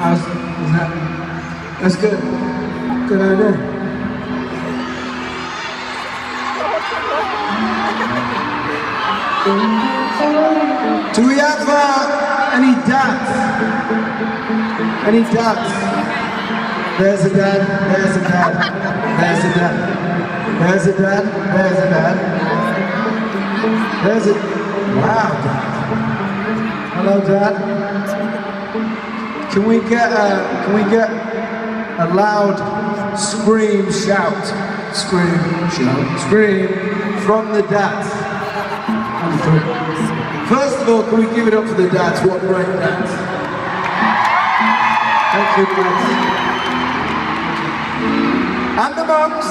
Is that? That's good. Good idea. Do we have any dads? Any dads? There's a dad, there's a dad, there's a dad, there's a dad, there's a dad, there's a... Wow, dad. Hello, dad. Can we get a loud scream, shout, scream from the dads? First of all, can we give it up for the dads? What great dads. Thank you, dads. And the mums.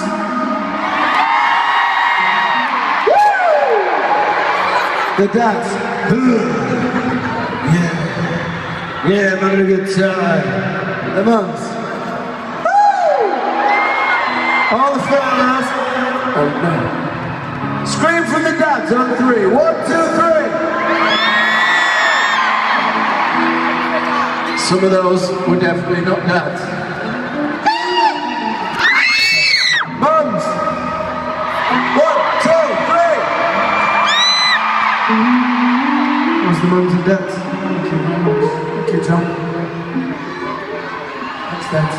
The dads. Yeah, I'm having a good time. The mums. All the fathers. Oh no. Scream from the dads on 3. 1, 2, 3. Some of those were definitely not dads. Mums! 1, 2, 3! What's the mums and dads? Thank you very much. Thank you, John. Thanks, dads.